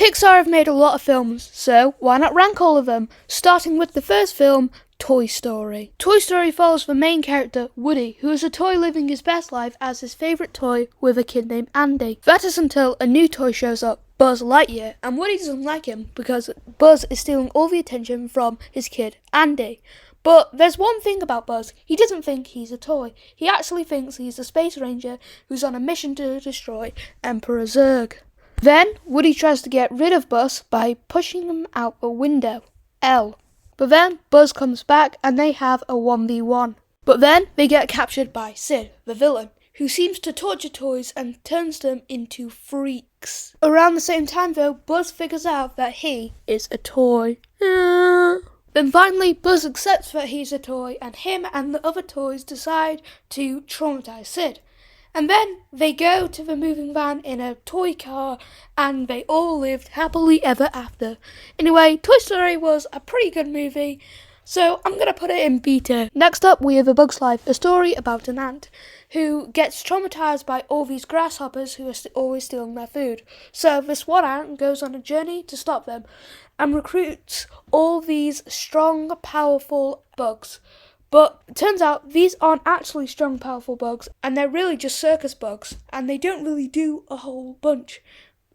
Pixar have made a lot of films, so why not rank all of them? Starting with the first film, Toy Story. Toy Story follows the main character, Woody, who is a toy living his best life as his favourite toy with a kid named Andy. That is until a new toy shows up, Buzz Lightyear, and Woody doesn't like him because Buzz is stealing all the attention from his kid, Andy. But there's one thing about Buzz, he doesn't think he's a toy. He actually thinks he's a space ranger who's on a mission to destroy Emperor Zurg. Then, Woody tries to get rid of Buzz by pushing him out a window, L. But then, Buzz comes back and they have a 1v1. But then, they get captured by Sid, the villain, who seems to torture toys and turns them into freaks. Around the same time though, Buzz figures out that he is a toy. Then finally, Buzz accepts that he's a toy and him and the other toys decide to traumatize Sid. And then they go to the moving van in a toy car and they all lived happily ever after. Anyway, Toy Story was a pretty good movie, so I'm going to put it in B tier. Next up, we have A Bug's Life, a story about an ant who gets traumatized by all these grasshoppers who are always stealing their food. So this one ant goes on a journey to stop them and recruits all these strong, powerful bugs. But it turns out these aren't actually strong, powerful bugs, and they're really just circus bugs, and they don't really do a whole bunch.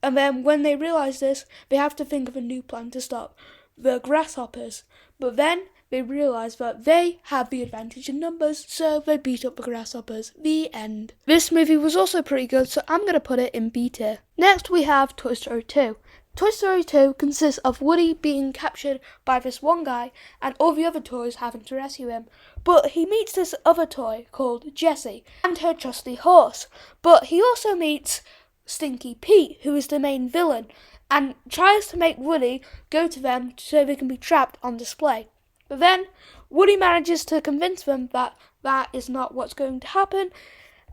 And then when they realise this, they have to think of a new plan to stop the grasshoppers. But then they realise that they have the advantage in numbers, so they beat up the grasshoppers. The end. This movie was also pretty good, so I'm going to put it in B tier. Next we have Toy Story 2. Toy Story 2 consists of Woody being captured by this one guy and all the other toys having to rescue him. But he meets this other toy called Jessie and her trusty horse. But he also meets Stinky Pete, who is the main villain, and tries to make Woody go to them so they can be trapped on display. But then Woody manages to convince them that that is not what's going to happen.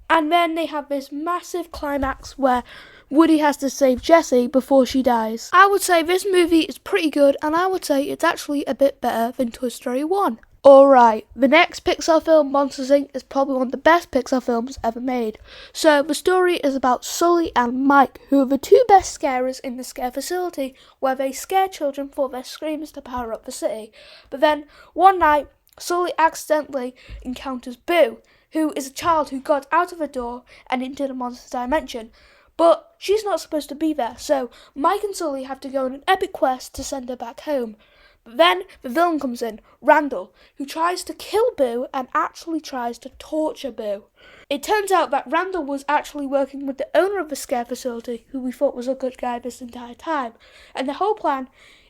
And then they have this massive climax where Woody has to save Jessie before she dies. I would say this movie is pretty good, and I would say it's actually a bit better than Toy Story 1. Alright, the next Pixar film, Monsters Inc. is probably one of the best Pixar films ever made. So the story is about Sully and Mike, who are the two best scarers in the scare facility, where they scare children for their screams to power up the city. But then, one night, Sully accidentally encounters Boo, who is a child who got out of a door and into the monster dimension. But she's not supposed to be there, so Mike and Sully have to go on an epic quest to send her back home. But then the villain comes in, Randall, who tries to kill Boo and actually tries to torture Boo. It turns out that Randall was actually working with the owner of the scare facility, who we thought was a good guy this entire time. And the whole plan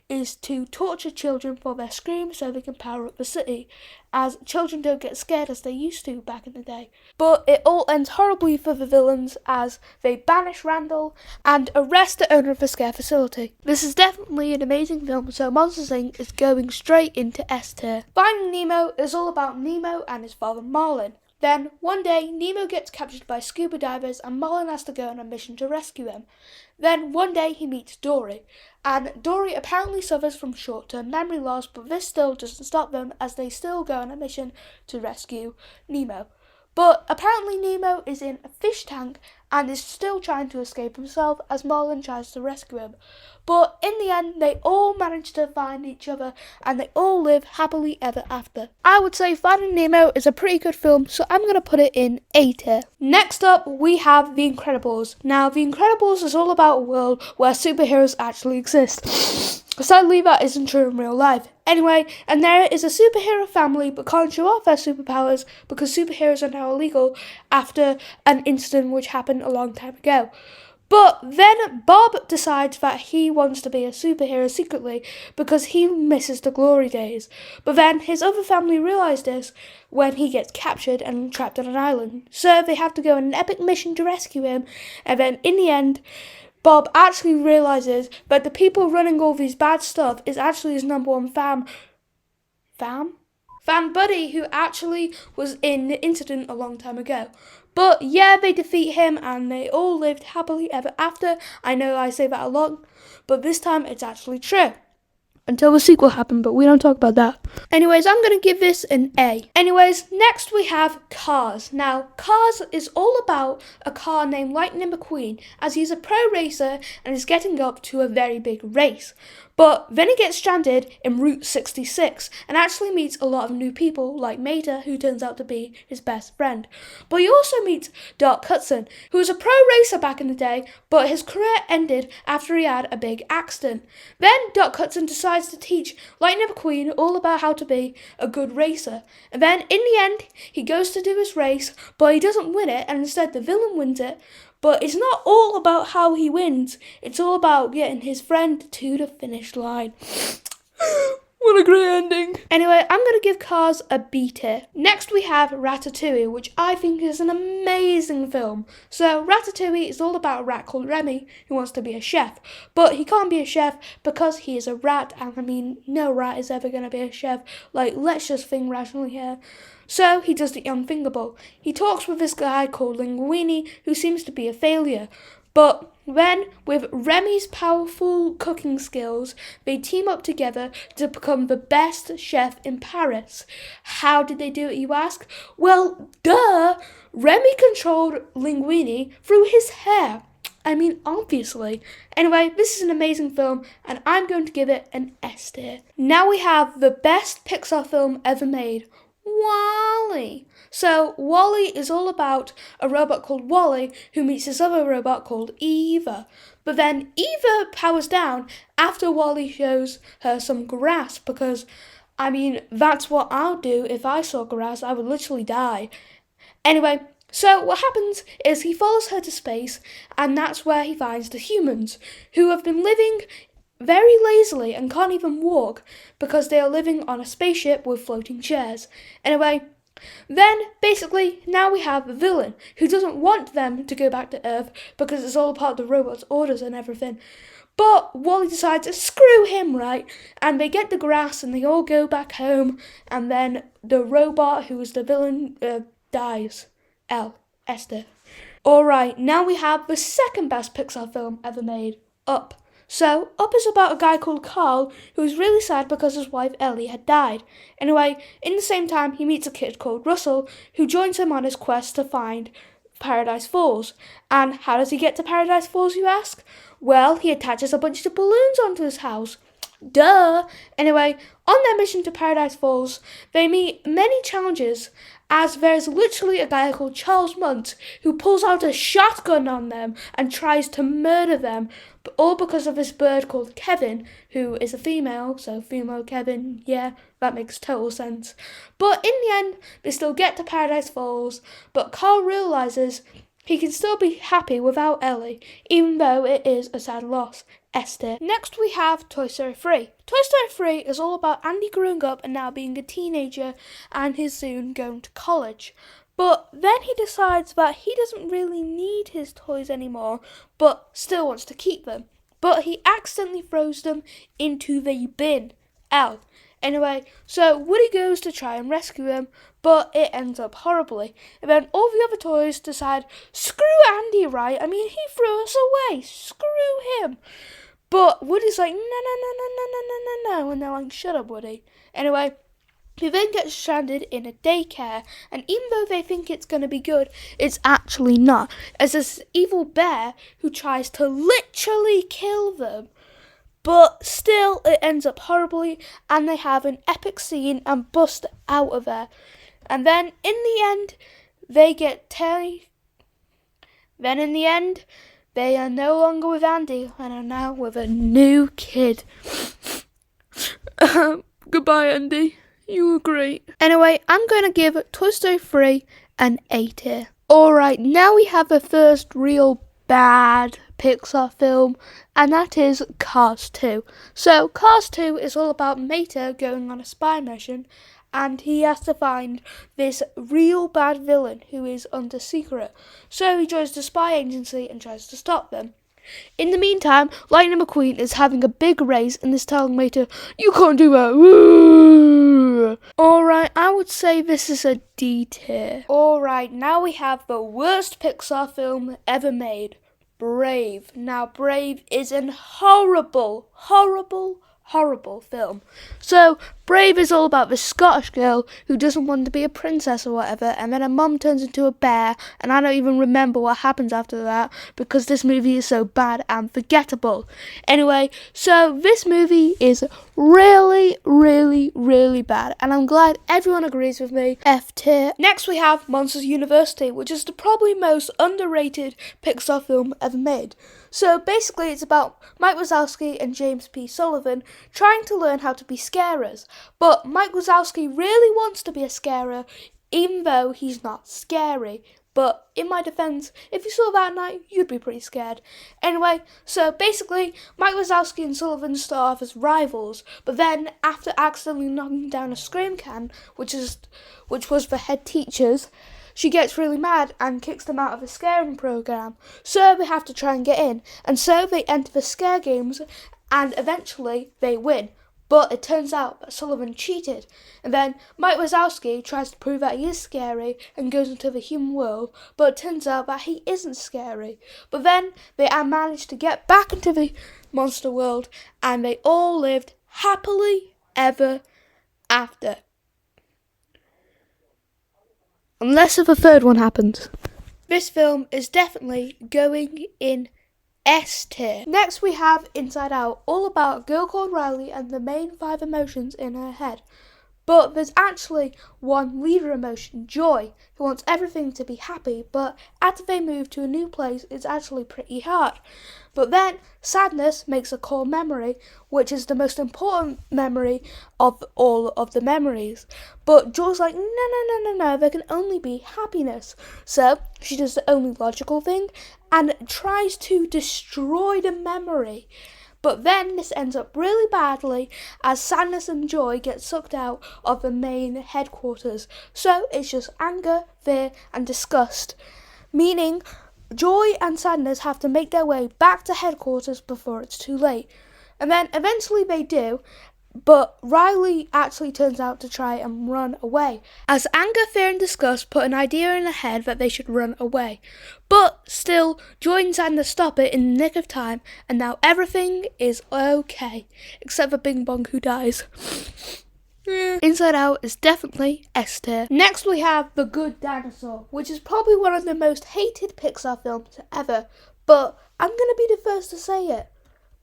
is to torture children for their screams so they can power up the city, as children don't get scared as they used to back in the day. But it all ends horribly for the villains as they banish Randall and arrest the owner of the scare facility. This is definitely an amazing film, so Monsters Inc. is going straight into S tier. Finding Nemo is all about Nemo and his father Marlin. Then, one day, Nemo gets captured by scuba divers and Marlin has to go on a mission to rescue him. Then, one day, he meets Dory, and Dory apparently suffers from short-term memory loss, but this still doesn't stop them as they still go on a mission to rescue Nemo. But apparently Nemo is in a fish tank and is still trying to escape himself as Marlin tries to rescue him. But in the end, they all manage to find each other and they all live happily ever after. I would say Finding Nemo is a pretty good film, so I'm going to put it in A tier. Next up, we have The Incredibles. Now, The Incredibles is all about a world where superheroes actually exist. Sadly, that isn't true in real life. Anyway, and there is a superhero family but can't show off their superpowers because superheroes are now illegal after an incident which happened a long time ago. But then Bob decides that he wants to be a superhero secretly because he misses the glory days. But then his other family realise this when he gets captured and trapped on an island. So they have to go on an epic mission to rescue him, and then in the end, Bob actually realises that the people running all these bad stuff is actually his number one fan buddy who actually was in the incident a long time ago. But yeah, they defeat him and they all lived happily ever after. I know I say that a lot, but this time it's actually true. until the sequel happened, but we don't talk about that. Anyways, I'm going to give this an A. Anyways, next we have Cars. Now, Cars is all about a car named Lightning McQueen, as he's a pro racer and is getting up to a very big race. But then he gets stranded in Route 66 and actually meets a lot of new people like Mater, who turns out to be his best friend. But he also meets Doc Hudson, who was a pro racer back in the day, but his career ended after he had a big accident. Then Doc Hudson decides to teach Lightning McQueen all about how to be a good racer. And then in the end, he goes to do his race, but he doesn't win it, and instead the villain wins it. But it's not all about how he wins. It's all about getting his friend to the finish line. What a great ending. Anyway, I'm going to give Cars a B tier. Next we have Ratatouille, which I think is an amazing film. So Ratatouille is all about a rat called Remy who wants to be a chef. But he can't be a chef because he is a rat. And I mean, no rat is ever going to be a chef. Like, let's just think rationally here. So he does the unthinkable. He talks with this guy called Linguini, who seems to be a failure. But then, with Remy's powerful cooking skills, they team up together to become the best chef in Paris. How did they do it, you ask? Well, duh! Remy controlled Linguini through his hair. I mean, obviously. Anyway, this is an amazing film, and I'm going to give it an S tier. Now we have the best Pixar film ever made, WALL-E. So WALL-E is all about a robot called Wally who meets this other robot called Eva. But then Eva powers down after Wally shows her some grass because, I mean, that's what I'll do if I saw grass. I would literally die. Anyway, so what happens is he follows her to space, and that's where he finds the humans who have been living very lazily and can't even walk because they are living on a spaceship with floating chairs. Anyway, then basically now we have a villain who doesn't want them to go back to Earth because it's all part of the robot's orders and everything. But Wally decides to screw him, right? And they get the grass and they all go back home, and then the robot who is the villain dies. Esther. Alright, now we have the second best Pixar film ever made, Up. So, Up is about a guy called Carl who is really sad because his wife Ellie had died. Anyway, in the same time, he meets a kid called Russell who joins him on his quest to find Paradise Falls. And how does he get to Paradise Falls, you ask? Well, he attaches a bunch of balloons onto his house. Duh! Anyway, on their mission to Paradise Falls, they meet many challenges, as there's literally a guy called Charles Muntz who pulls out a shotgun on them and tries to murder them, all because of this bird called Kevin, who is a female, so female Kevin, yeah, that makes total sense. But in the end, they still get to Paradise Falls, but Carl realises he can still be happy without Ellie, even though it is a sad loss. Esther. Next we have Toy Story 3. Toy Story 3 is all about Andy growing up and now being a teenager and he's soon going to college. But then he decides that he doesn't really need his toys anymore, but still wants to keep them. But he accidentally throws them into the bin. Anyway, so Woody goes to try and rescue him, but it ends up horribly. And then all the other toys decide, screw Andy, right? I mean, he threw us away. Screw him. But Woody's like, no, and they're like, shut up, Woody. Anyway, they then get stranded in a daycare, and even though they think it's going to be good, it's actually not, as this evil bear who tries to literally kill them. But still, it ends up horribly, and they have an epic scene and bust out of there. And then, in the end, they get Terry. Then, in the end, they are no longer with Andy and are now with a new kid. Goodbye, Andy. You were great. Anyway, I'm going to give Toy Story 3 an A tier. Alright, now we have the first real bad Pixar film, and that is Cars 2. So, Cars 2 is all about Mater going on a spy mission, and he has to find this real bad villain who is under secret. So he joins the spy agency and tries to stop them. In the meantime, Lightning McQueen is having a big race and is telling Mater, you can't do that. Woo! Alright, I would say this is a D tier. Alright, now we have the worst Pixar film ever made, Brave. Now, Brave is an horrible horrible film. So, Brave is all about this Scottish girl who doesn't want to be a princess or whatever, and then her mum turns into a bear, and I don't even remember what happens after that because this movie is so bad and forgettable. Anyway, so this movie is really, really, really bad, and I'm glad everyone agrees with me. F tier. Next we have Monsters University, which is the probably most underrated Pixar film ever made. So basically it's about Mike Wazowski and James P. Sullivan trying to learn how to be scarers. But Mike Wazowski really wants to be a scarer, even though he's not scary. But in my defense, if you saw that night, you'd be pretty scared. Anyway, so basically, Mike Wazowski and Sullivan start off as rivals, but then after accidentally knocking down a scream can, which was the head teacher's, she gets really mad and kicks them out of the scaring program. So they have to try and get in, and so they enter the scare games, and eventually they win. But it turns out that Sullivan cheated, and then Mike Wazowski tries to prove that he is scary and goes into the human world, but it turns out that he isn't scary. But then they managed to get back into the monster world, and they all lived happily ever after. Unless if a third one happens. This film is definitely going in S tier. Next we have Inside Out, all about a girl called Riley and the main 5 emotions in her head. But there's actually one leader emotion, joy, who wants everything to be happy, but after they move to a new place, it's actually pretty hard. But then sadness makes a core memory, which is the most important memory of all of the memories. But joy's like, no, there can only be happiness. So she does the only logical thing and tries to destroy the memory. But then this ends up really badly as sadness and joy get sucked out of the main headquarters. So it's just anger, fear and disgust. Meaning joy and sadness have to make their way back to headquarters before it's too late. And then eventually they do, but Riley actually turns out to try and run away, as anger, fear and disgust put an idea in her head that they should run away. But still, joy and sadness stop it in the nick of time, and now everything is okay, except for Bing Bong who dies. Inside Out is definitely S tier. Next we have The Good Dinosaur, which is probably one of the most hated Pixar films ever, but I'm gonna be the first to say it.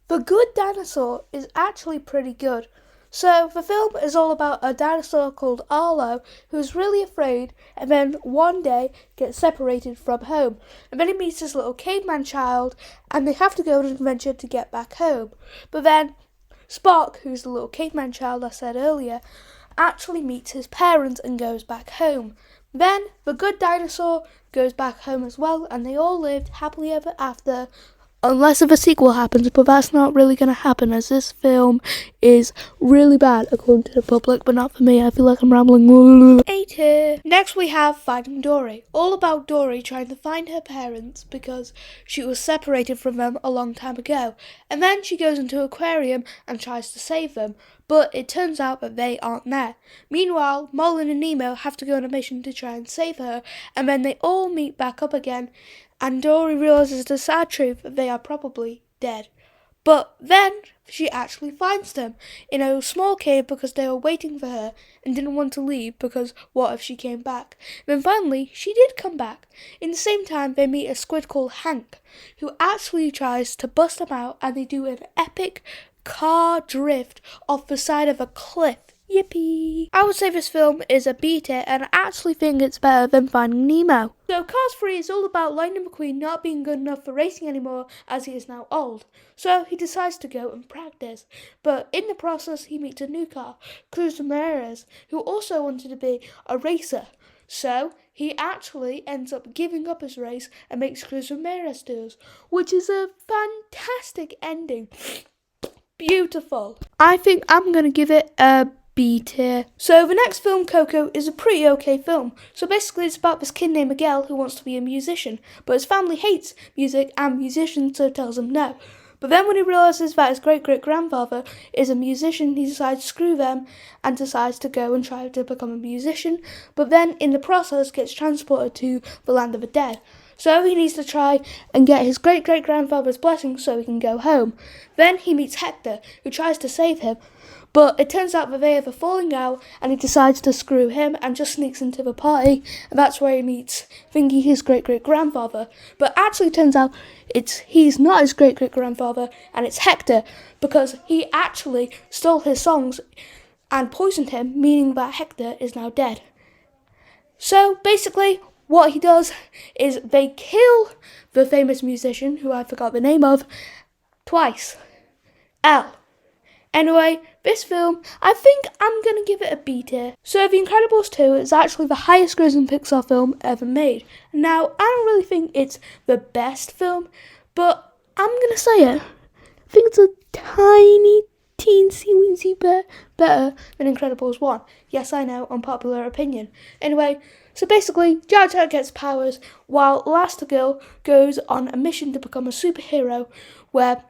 The Good Dinosaur is actually pretty good. So the film is all about a dinosaur called Arlo who's really afraid and then one day gets separated from home. And then he meets this little caveman child and they have to go on an adventure to get back home. But then Spock, who's the little caveman child I said earlier, actually meets his parents and goes back home. Then the Good Dinosaur goes back home as well and they all lived happily ever after. Unless if a sequel happens, but that's not really going to happen as this film is really bad according to the public, but not for me. I feel like I'm rambling. A tier. Next we have Finding Dory, all about Dory trying to find her parents because she was separated from them a long time ago. And then she goes into an aquarium and tries to save them, but it turns out that they aren't there. Meanwhile, Marlin and Nemo have to go on a mission to try and save her, and then they all meet back up again. And Dory realises the sad truth that they are probably dead. But then she actually finds them in a small cave because they were waiting for her and didn't want to leave because what if she came back? And then finally she did come back. In the same time they meet a squid called Hank who actually tries to bust them out and they do an epic car drift off the side of a cliff. Yippee! I would say this film is a B tier and I actually think it's better than Finding Nemo. So Cars 3 is all about Lightning McQueen not being good enough for racing anymore as he is now old. So he decides to go and practice. But in the process he meets a new car, Cruz Ramirez, who also wanted to be a racer. So he actually ends up giving up his race and makes Cruz Ramirez do it, which is a fantastic ending. Beautiful. I think I'm going to give it a B tier. So the next film, Coco, is a pretty okay film. So basically it's about this kid named Miguel who wants to be a musician, but his family hates music and musicians, so tells him no. But then when he realises that his great-great-grandfather is a musician, he decides to screw them and decides to go and try to become a musician, but then in the process gets transported to the land of the dead. So he needs to try and get his great-great-grandfather's blessing so he can go home. Then he meets Hector, who tries to save him, but it turns out that they have a falling out, and he decides to screw him and just sneaks into the party, and that's where he meets Thingy, his great-great-grandfather. But actually turns out he's not his great-great-grandfather, and it's Hector, because he actually stole his songs and poisoned him, meaning that Hector is now dead. So basically, what he does is they kill the famous musician, who I forgot the name of, twice. L. Anyway, this film, I think I'm going to give it a B tier. So The Incredibles 2 is actually the highest grossing Pixar film ever made. Now, I don't really think it's the best film, but I'm going to say it. I think it's a tiny, teensy-weensy bit better than Incredibles 1. Yes, I know, unpopular opinion. Anyway, so basically, Jar Jar gets powers while Elastigirl goes on a mission to become a superhero where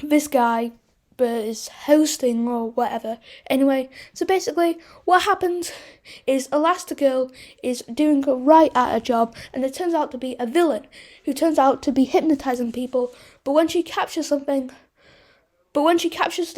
this guy is hosting or whatever. Anyway, so basically what happens is Elastigirl is doing right at her job, and it turns out to be a villain who turns out to be hypnotizing people, but when she captures the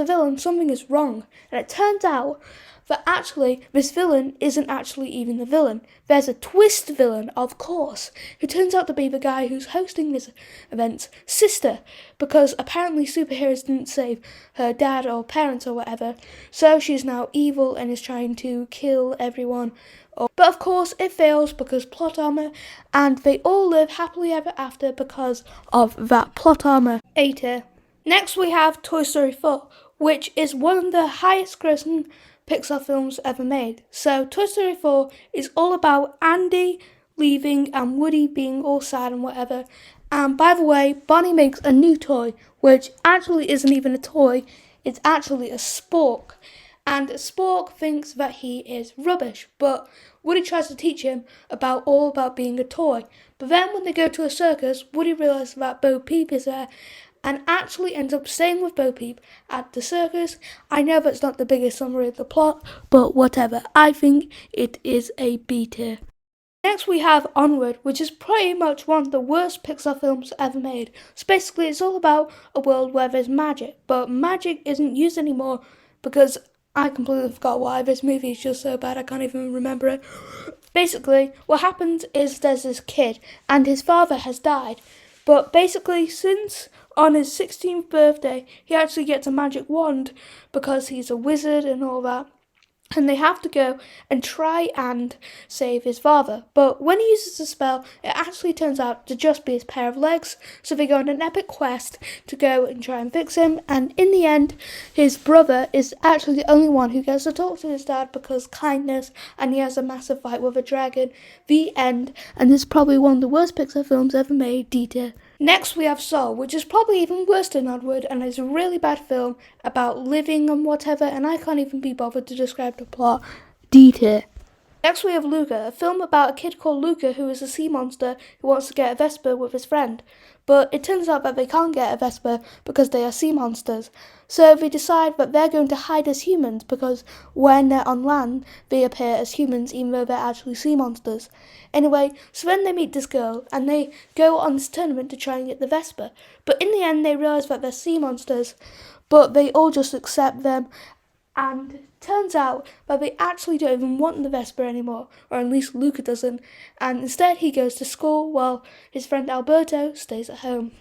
villain, something is wrong, and it turns out that actually this villain isn't actually even the villain. There's a twist villain, of course, who turns out to be the guy who's hosting this event's sister, because apparently superheroes didn't save her dad or parents or whatever, so she's now evil and is trying to kill everyone. But of course it fails because plot armor, and they all live happily ever after because of that plot armor. A tier. Next we have Toy Story 4, which is one of the highest grossing Pixar films ever made. So Toy Story 4 is all about Andy leaving and Woody being all sad and whatever. And by the way, Bonnie makes a new toy, which actually isn't even a toy, it's actually a spork. And Spork thinks that he is rubbish, but Woody tries to teach him all about being a toy. But then when they go to a circus, Woody realizes that Bo Peep is there, and actually ends up staying with Bo Peep at the circus. I know that's not the biggest summary of the plot, but whatever. I think it is a B tier. Next we have Onward, which is pretty much one of the worst Pixar films ever made. So basically it's all about a world where there's magic, but magic isn't used anymore because I completely forgot why. This movie is just so bad I can't even remember it. Basically, what happens is there's this kid and his father has died. But basically, since on his 16th birthday, he actually gets a magic wand because he's a wizard and all that. And they have to go and try and save his father. But when he uses the spell, it actually turns out to just be his pair of legs. So they go on an epic quest to go and try and fix him. And in the end, his brother is actually the only one who gets to talk to his dad because kindness. And he has a massive fight with a dragon. The end. And this is probably one of the worst Pixar films ever made. D tier. Next we have Soul, which is probably even worse than Onward, and is a really bad film about living and whatever, and I can't even be bothered to describe the plot. D tier. Next we have Luca, a film about a kid called Luca who is a sea monster who wants to get a Vespa with his friend. But it turns out that they can't get a Vespa because they are sea monsters. So they decide that they're going to hide as humans because when they're on land, they appear as humans even though they're actually sea monsters. Anyway, so then they meet this girl and they go on this tournament to try and get the Vespa. But in the end, they realise that they're sea monsters, but they all just accept them. And turns out that they actually don't even want the Vespa anymore, or at least Luca doesn't, and instead he goes to school while his friend Alberto stays at home.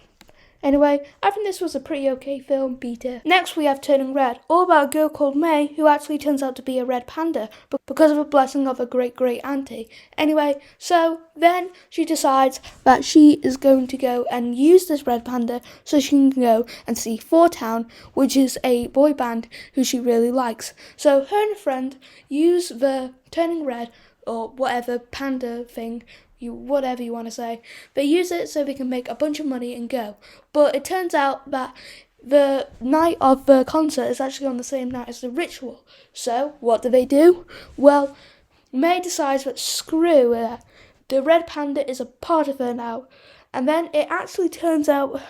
Anyway, I think this was a pretty okay film, B tier. Next we have Turning Red, all about a girl called May who actually turns out to be a red panda because of a blessing of a great-great-auntie. Anyway, so then she decides that she is going to go and use this red panda so she can go and see Four Town, which is a boy band who she really likes. So her and a friend use the Turning Red or whatever panda thing, whatever you want to say. They use it so they can make a bunch of money and go. But it turns out that the night of the concert is actually on the same night as the ritual. So what do? Well, May decides that screw it. The red panda is a part of her now. And then it actually turns out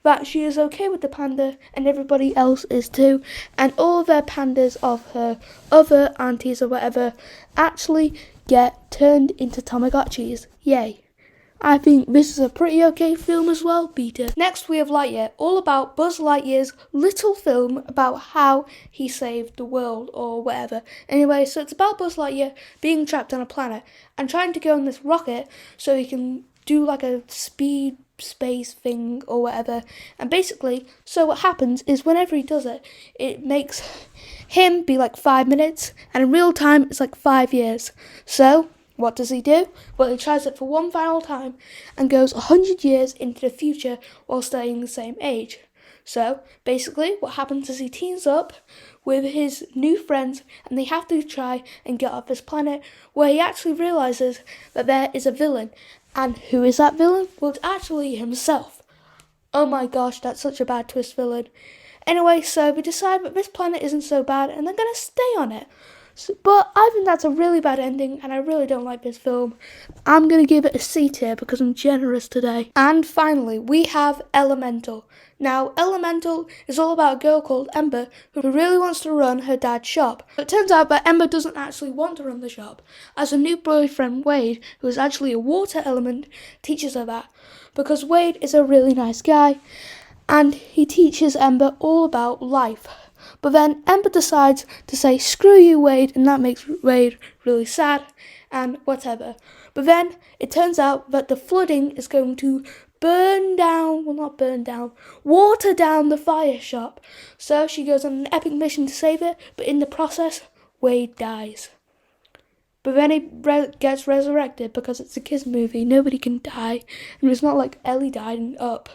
that she is okay with the panda and everybody else is too. And all their pandas of her other aunties or whatever actually get turned into Tamagotchis. Yay. I think this is a pretty okay film as well, Peter. Next we have Lightyear, all about Buzz Lightyear's little film about how he saved the world or whatever. Anyway, so it's about Buzz Lightyear being trapped on a planet and trying to go on this rocket so he can do like a speed space thing or whatever. And basically, so what happens is whenever he does it, it makes him be like 5 minutes, and in real time it's like 5 years. So what does he do? Well, he tries it for one final time and goes 100 years into the future while staying the same age. So, basically, what happens is he teams up with his new friends and they have to try and get off this planet, where he actually realises that there is a villain. And who is that villain? Well, it's actually himself. Oh my gosh, that's such a bad twist villain. Anyway, so we decide that this planet isn't so bad and they're going to stay on it. But I think that's a really bad ending and I really don't like this film. I'm going to give it a C tier because I'm generous today. And finally, we have Elemental. Now, Elemental is all about a girl called Ember who really wants to run her dad's shop. But it turns out that Ember doesn't actually want to run the shop, as her new boyfriend Wade, who is actually a water element, teaches her that. Because Wade is a really nice guy and he teaches Ember all about life. But then Ember decides to say, screw you, Wade, and that makes Wade really sad and whatever. But then it turns out that the flooding is going to water down the fire shop. So she goes on an epic mission to save it, but in the process, Wade dies. But then he gets resurrected because it's a kids movie. Nobody can die. And it's not like Ellie died and Up.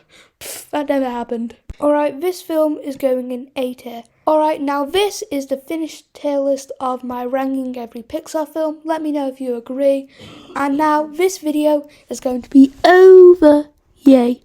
That never happened. Alright, this film is going in A tier. Alright, now this is the finished tier list of my ranking every Pixar film. Let me know if you agree. And now this video is going to be over. Yay.